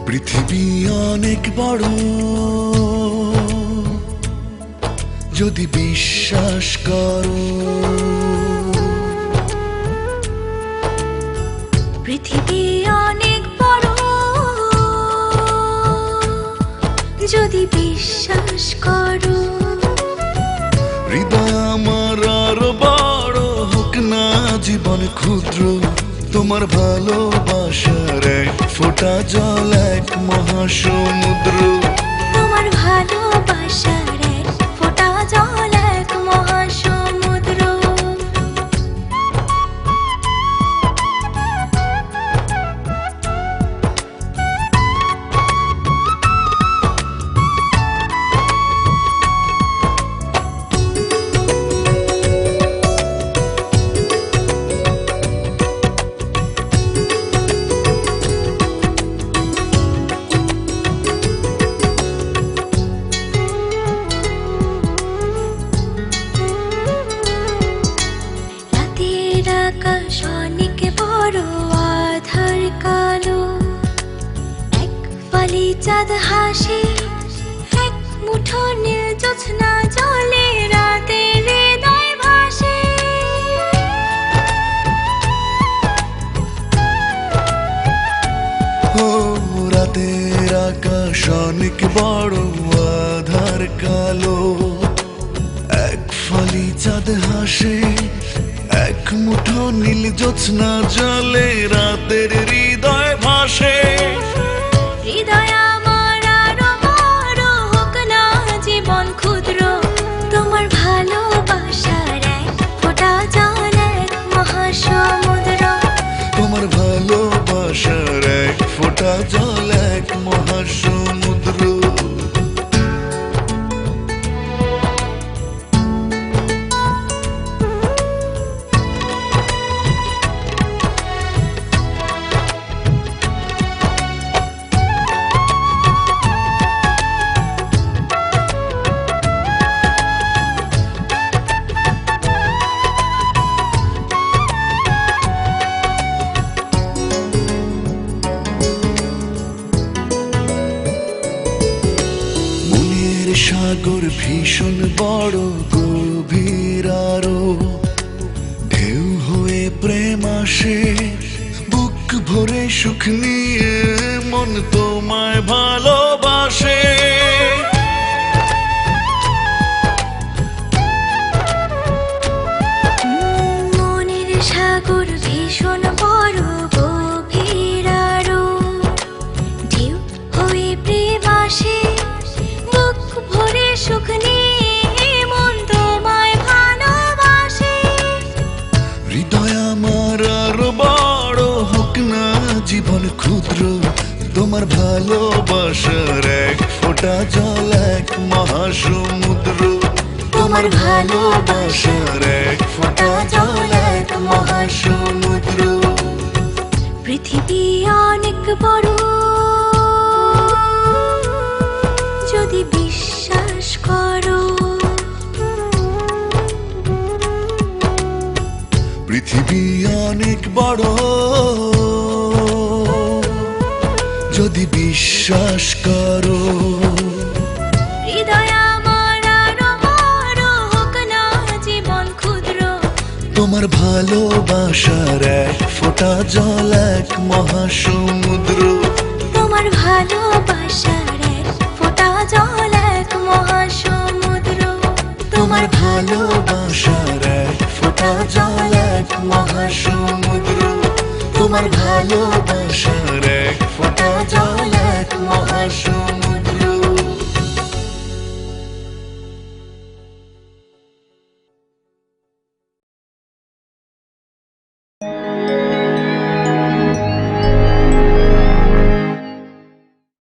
পৃথিবী অনেক বড়, যদি বিশ্বাস করো। পৃথিবী অনেক বড়, যদি বিশ্বাস করো। হৃদয় আমার আরো বড় হোক না জীবন ক্ষুদ্র, তোমার ভালোবাসার এক ফোঁটা জল এক মহাসমুদ্র। তোমার ভালোবাসার এক ফোঁটা জল এক মহাসমুদ্র। আকাশ অনেক বড়, আধার কালো, এক ফালি চাঁদ হাসে, এক মুঠো নীল জ্যোৎস্না জলে, রাতের হৃদয় ভাসে। ও রাতের আকাশ অনেক বড়, আধার কালো, এক ফালি চাঁদ হাসে, এক মুঠো নীল জ্যোৎস্না জলে, রাতের হৃদয় ভাসে। হৃদয় আমার আরো বড় হোক না জীবন ক্ষুদ্র, তোমার ভালোবাসার এক ফোঁটা জল এক মহাসমুদ্র। তোমার ভালোবাসার এক ফোঁটা জল এক মহাসমুদ্র। সাগর ভীষণ বড়, গভীর আরো, ঢেউ হয়ে প্রেম আসে, বুক ভরে সুখ নিয়ে মন তোমায় ভালোবাসে। মনের সাগর ভীষণ বড়, গভীর আরো, ঢেউ হয়ে প্রেম আসে, সুখ নিয়ে মন তোমায় ভালোবাসে। হৃদয় আমার আরো বড় হোক না জীবন ক্ষুদ্র, তোমার ভালোবাসার এক ফোঁটা জল এক মহাসমুদ্র। তোমার ভালোবাসার এক ফোঁটা জল এক মহাসমুদ্র। পৃথিবী অনেক বড়, যদি বিশ্বাস করো। পৃথিবী অনেক বড়, যদি বিশ্বাস করো। হৃদয় আমার আরো বড় হোক না জীবন ক্ষুদ্র, তোমার ভালোবাসার এক ফোঁটা জল এক মহাসমুদ্র। তোমার ভালোবাসার এক ফোঁটা জল এক মহাসমুদ্র। তোমার ভালোবাসার এক ফোঁটা জল এক মহাসমুদ্র। তোমার ভালোবাসার